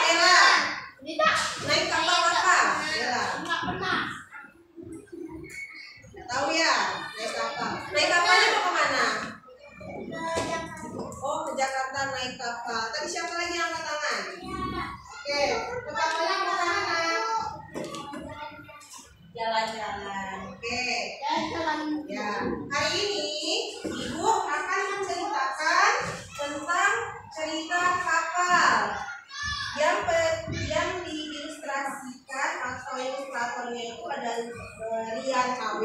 Bella? Naik kapal apa? Bella? Tahu ya? Naik kapal. Naik kapalnya mau kemana? Oh, ke Jakarta naik kapal. Tadi siapa lagi yang angkat tangan? Oke, ke kapalnya mau kemana? Jalan-jalan. Oke. Ya, hari ini Ibu akan menceritakan tentang cerita kapal yang diilustrasikan atau ilustratornya itu ada Rian KW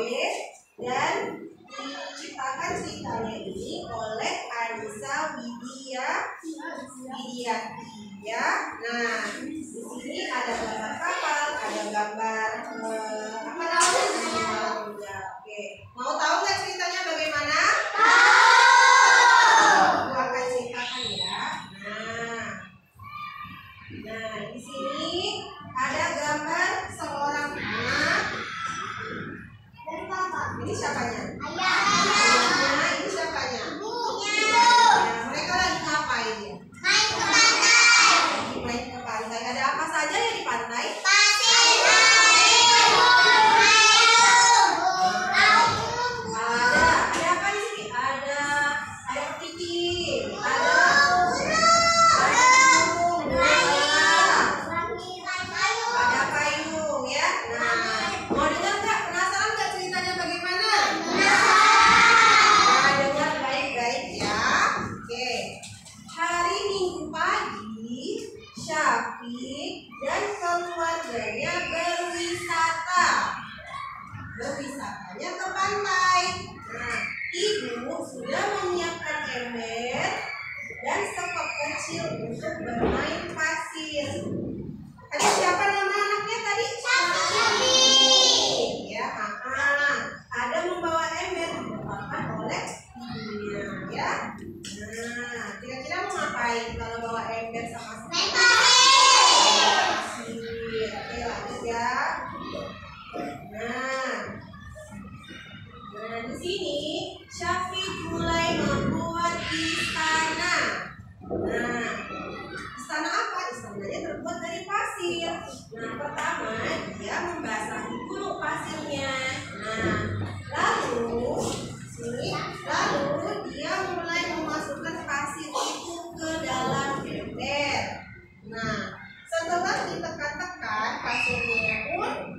dan diciptakan ceritanya ini oleh Anissa Widiati ya. Nah, di sini ada gambar kapal, ada gambar apa namanya? Oke, mau tahu nggak ceritanya bagaimana? Aku akan ceritakan ya. Nah, di sini ada gambar seorang anak dan bapak. Ini siapanya? Ayahnya. Ini siapanya? Ibunya. Nah, mereka lagi ngapain ya? Main ke pantai. Main ke pantai. Ada apa saja ya di pantai? Pasir. Ada apa di sini? Ada kepiting. Ada payung ya. Nah, mau dengar nggak? Penasaran nggak ceritanya bagaimana? Nah, dengar baik-baik ya. Oke. Hari Minggu pagi, Syafiq dan keluarganya berwisata. Berwisatanya ke pantai. Nah, Ibu sudah menyiapkan ember dan sekop kecil untuk bermain pasir. Ada siapa nama anaknya tadi? Syafiq. Ya, ada membawa ember dibawakan oleh ibunya ya. Nah, kira-kira mau ngapain kalau bawa ember sama main pasir? Oke, lanjut ya. Nah, di sini Syafiq mulai membuat istana. Nah, istana apa? Istananya terbuat dari pasir. Nah, pertama dia membasahi dulu pasirnya. Nah, lalu dia mulai memasukkan pasir itu ke dalam ember. Nah, setelah ditekan-tekan pasirnya pun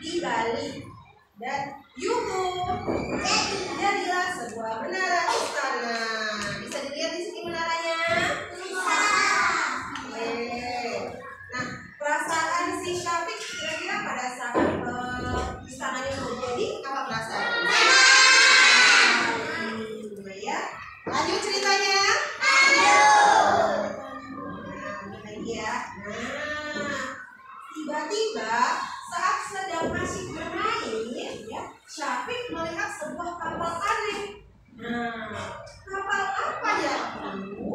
dibalik dan jadilah sebuah menara istana. Bisa dilihat di sini menaranya? Bisa. Nah, perasaan si Syafiq kira-kira pada saat istananya mau jadi apa perasaan? Ya, lanjut ceritanya. Tiba-tiba saat sedang masih bermain, ya, Syafiq melihat sebuah kapal aneh. Nah, kapal apa ya itu?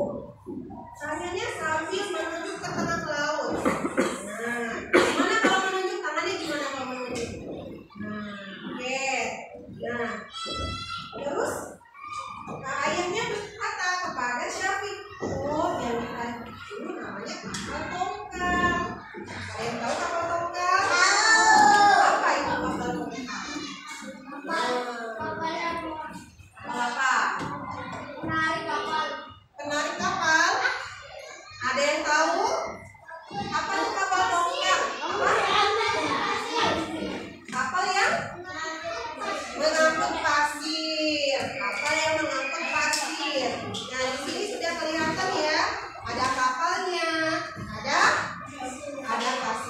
Kayaknya sambil menunjuk ke tengah laut. Nah, gimana kalau menunjuk? Tangannya gimana kalau menunjuk? Oke. Nah, terus ayahnya berkata kepada Syafiq, oh, yang ini namanya kapal tongkang. Kalian tahu kapal tongkang? Apa itu kapal tongkang? Kapal apa? Penarik kapal. Ada yang tahu? Apa itu kapal tongkang? Apa? Kapal yang mengangkut pasir. Kapal yang mengangkut pasir. Nah, di sini sudah kelihatan ya. Ada kapalnya. Ada pasir.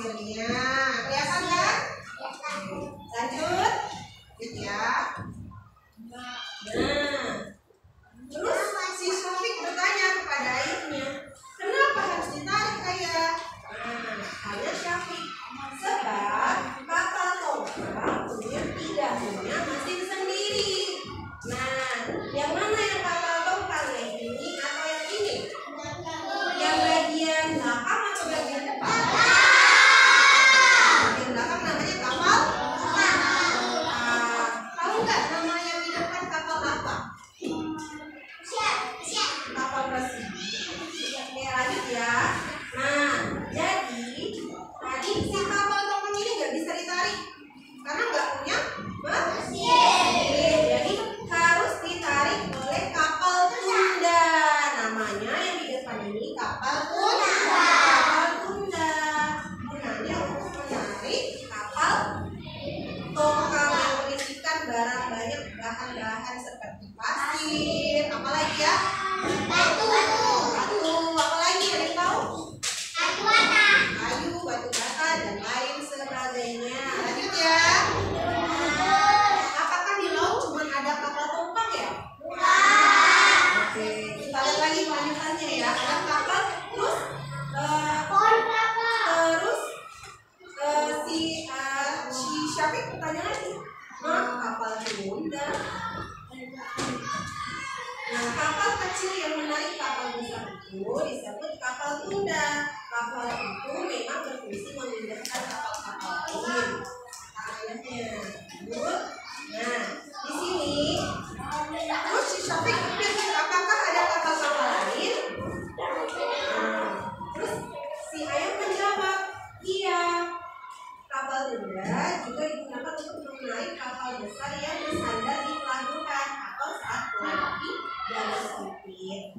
Anda juga digunakan untuk menarik kapal besar yang bersandar di pelabuhan atau saat melewati jalur sempit.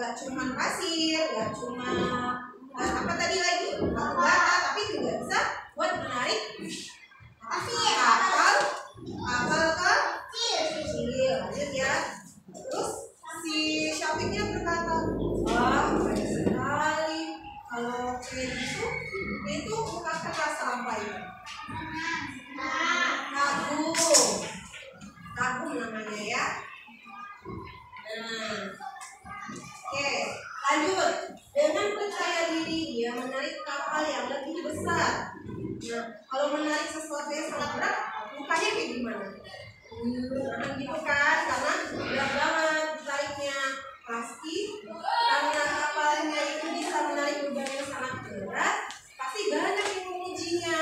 Nggak cuma pasir, nggak cuma apa tadi lagi batu bata, tapi juga bisa buat menarik kapal kecil. Lanjut ya. Terus si Syafiqnya berkata, wah baik sekali kalau kayak gitu. Itu ungkapkan rasa apa ya? Kagum namanya ya. Oke, lanjut. Dengan percaya diri dia menarik kapal yang lebih besar. Nah, kalau menarik sesuatu yang sangat berat, mukanya kayak gimana? Gitu kan, karena berat banget tariknya. Pasti karena kapalnya itu bisa menarik beban yang sangat berat, pasti banyak yang mengujinya.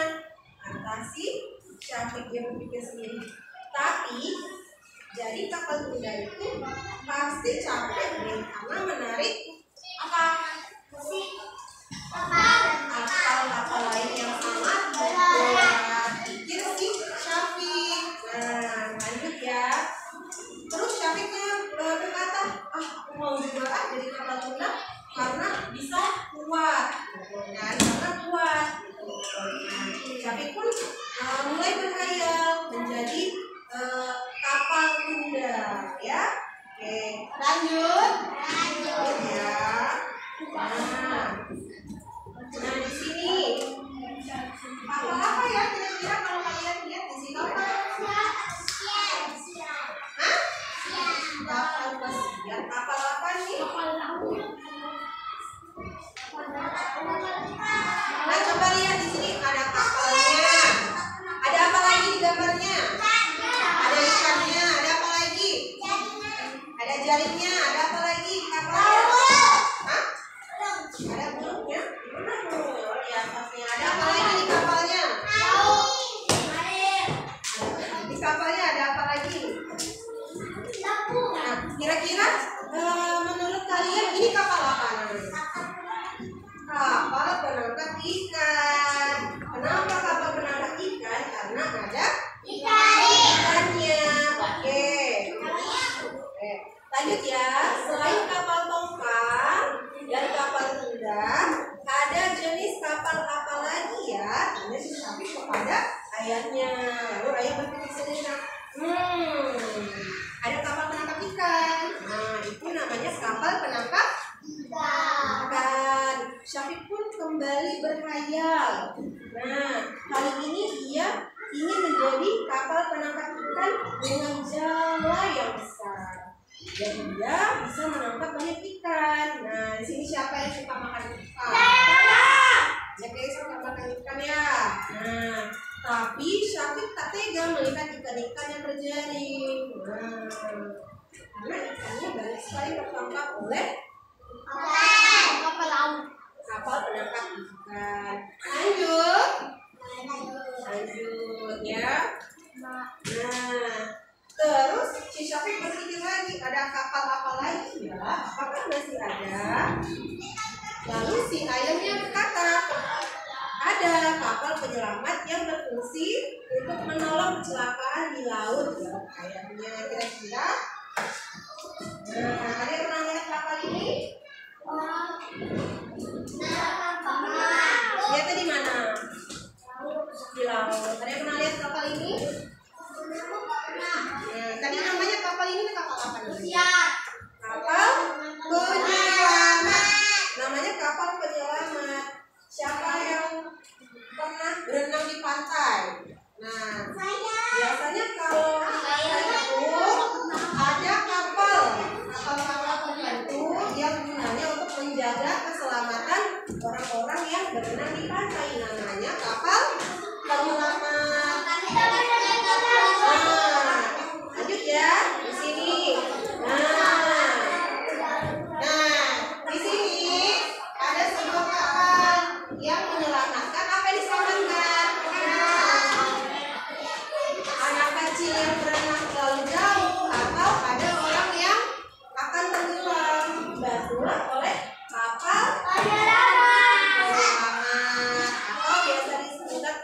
Atasi Syafiq dia berpikir sendiri. Tapi jadi kapal tunda itu pasti capek deh, karena menarik kapal lain yang sangat berat. Pikir si Syafiq. Nah, lanjut ya. Terus Syafiqnya berkata, aku mau juga jadi kapal tunda karena bisa kuat, karena kuat. Nah, Syafiq pun mulai berkhayal menjadi kapal tunda, ya. Oke, lanjut ya. Nah di sini kapal apa ya kira-kira kalau kalian lihat di sini? Kapal pesiar. Kapal apa nih? Nah coba lihat di sini ada kapalnya. Ada apa lagi di gambarnya? Ada ikannya. Ada apa lagi? Ada jaringnya. Ada apa lagi? Kapalnya? Ada burungnya? Gimana burungnya? Di atasnya. Ada apa lagi di kapalnya? Di kapalnya ada apa lagi? Nah, kira-kira menurut kalian ini kapal apa namanya? Kapal penangkap ikan. Kenapa kapal penangkap ikan? Karena ada ikannya. Oke. Lanjut ya. Selain kapal tongkang dan kapal tunda, ada jenis kapal apa lagi ya? Tanya si Syafiq kepada ayahnya. Lalu ayah berpikir sendiri. Ada kapal penangkap ikan. Nah, itu namanya kapal penangkap ikan. Syafiq pun kembali berkhayal. Nah, kali ini dia ingin menjadi kapal penangkap ikan dengan jala yang besar. Dan dia bisa menangkap banyak ikan. Nah, di sini siapa yang suka makan ikan? Ya, guys, suka makan ikan ya. Nah, tapi Syafiq tak tega melihat ikan-ikan yang berjaring. Nah, karena ikannya banyak sekali tertangkap oleh kapal penangkap ikan. Lanjut ya. Nah, terus si Syafiq berpikir lagi, ada kapal apa lagi ya? Apakah masih ada? Lalu si ayahnya berkata, ada kapal penyelamat yang berfungsi untuk menolong kecelakaan di laut ya. Ayahnya kira-kira. Nah, kalian pernah lihat kapal ini? Lihatnya di mana? Di laut. Kalian pernah lihat kapal ini? Tadi namanya kapal ini kapal apa namanya? Kapal penyelamat. Namanya kapal penyelamat. Siapa yang pernah berenang di pantai? Nah, biasanya kalau itu ada kapal tertentu yang gunanya untuk menjaga keselamatan orang-orang yang berenang di pantai. Namanya kapal penyelamat. Lanjut ya di sini. Nah, di sini ada sebuah kapal yang menyelamatkan. Apa yang diselamatkan? Anak kecil yang berenang terlalu jauh, atau ada orang yang akan tenggelam dibantulah oleh kapal penyelamat, atau biasa disebut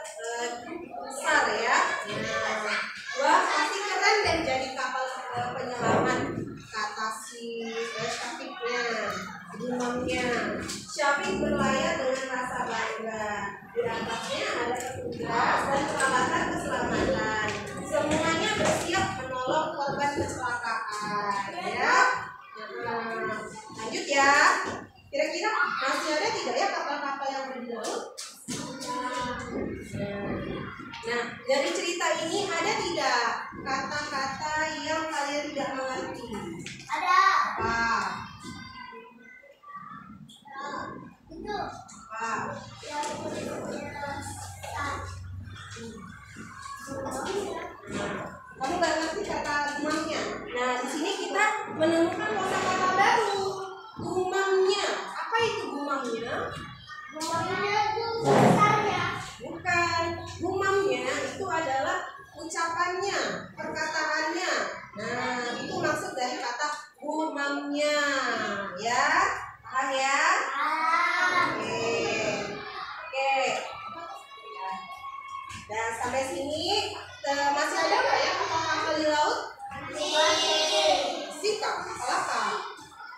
Di atasnya ada petugas dan peralatan keselamatan. Semuanya bersiap menolong korban kecelakaan, ya. Lanjut ya. Kira-kira masih ada tidak ya kapal-kapal yang ada di laut? Nah, dari cerita ini ada tidak kata-kata yang kalian tidak mengerti? Ada. Apa? Itu. Apa? Kamu nggak ngerti kata gumamnya? Nah, di sini kita menemukan kosakata baru. Gumamnya. Apa itu gumamnya? Gumamnya itu besarnya. Bukan. Gumamnya itu adalah ucapannya, perkataannya. Nah, itu maksud dari kata gumamnya. Ya, paham ya? Oke. Dan sampai sini masih ada nggak ya kapal-kapal di laut? Si kapal apa?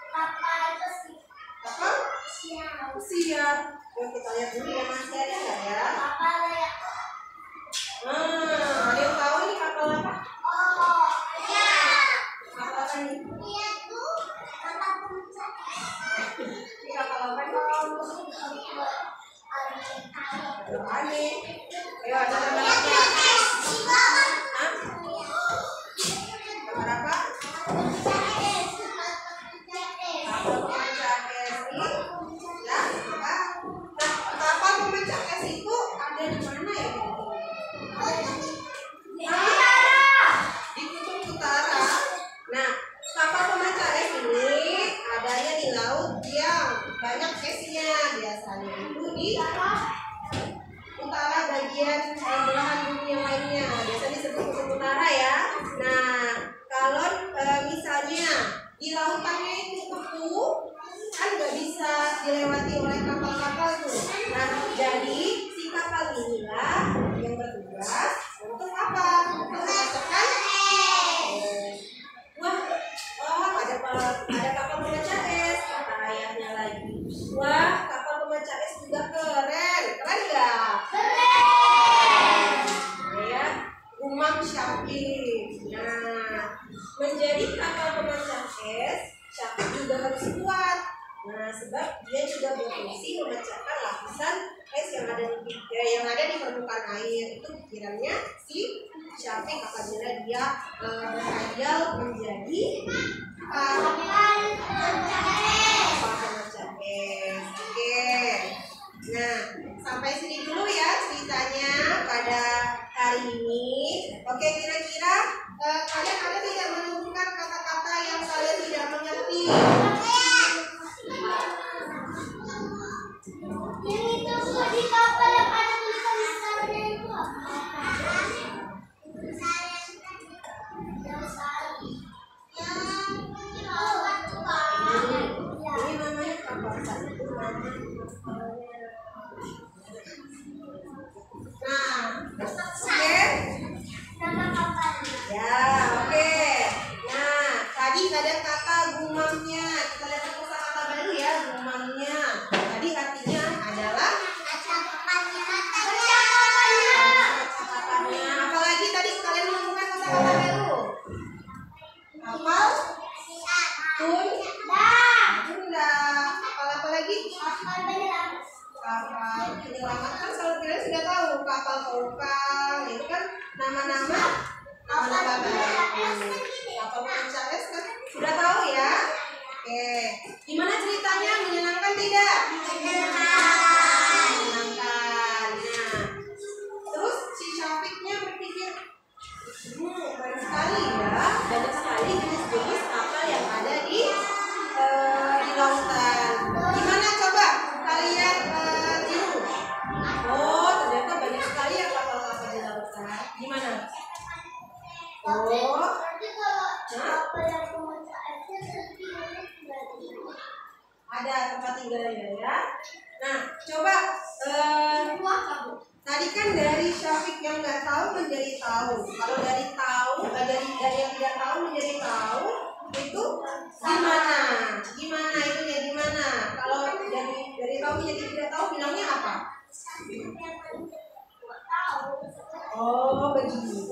Kapal itu sih. Kapal? Siap. Siap. Yuk kita lihat dulu ya, masih ada nggak ya? Kapal ya. Ada yang tahu ini kapal apa? Oh, ya. Kapal apa nih? Iya tuh kapal puncak. Ini kapal apa nih? Aneh. Ayo ada nama-nama. Hah? Kapal apa? Kapal pemecah es. Ya, apa? Nah, kapal pemecah es itu ada di mana ya? Di kutub utara. Nah, kapal pemecah es ini adanya di laut yang banyak esnya. Biasanya itu di utara bagian belahan bumi yang lainnya. Biasanya disebut kutub utara ya. Nah, kalau misalnya di lautannya itu beku, kan nggak bisa dilewati oleh kapal-kapal tuh. Nah, jadi si kapal inilah yang bertugas untuk apa? Untuk memecahkan ada kapal pemecah es, kata ayahnya lagi. Wah, kapal pemecah es juga keren nggak? Keren. Ya, Gumam Syafik. Nah, menjadi kapal pemecah es, Syafik juga harus kuat. Nah, sebab dia juga berfungsi memecahkan lapisan es yang ada di permukaan air. Itu pikirannya si Syafik apabila dia berkhayal menjadi kapal pemecah es. Oke. Nah, sampai sini dulu ya ceritanya pada hari ini. Oke, kira-kira kalian ada tidak menemukan kata-kata yang kalian tidak mengerti? Yang itu di kapal yang ada tulisan besarnya itu apa? Ini namanya kapal satu. Nah, oke. Nama kapalnya. Ya, oke. Nah, tadi ada kata gumamnya. Kita lihat kosakata baru ya, gumamnya. Tadi artinya adalah kata-katanya. Apalagi tadi kalian menemukan kosakata baru. Kapal tunda. Kapal apa lagi? Kapal penyelamat kan kalau kalian sudah tahu. Kapal tongkang itu kan nama-nama baru. Kapal pemecah es kan sudah tahu ya. Oke, gimana ceritanya? Menyenangkan tidak? Menyenangkan. Nah, terus si Syafiknya berpikir, banyak sekali ya, banyak sekali jenis-jenis kapal yang ada di lautan. Gimana coba kalian tiru? Oh, ternyata banyak sekali ya kapal-kapal di lautan. Gimana? Oh, Kapal yang pemecah esnya ada tempat tinggalnya ya. Nah, coba tadi kan dari Syafik yang nggak tahu menjadi tahu. Kalau dari tahu, dari yang tidak tahu menjadi tahu, itu gimana? Gimana itu ya gimana? Kalau dari tahu menjadi tidak tahu bilangnya apa? begini.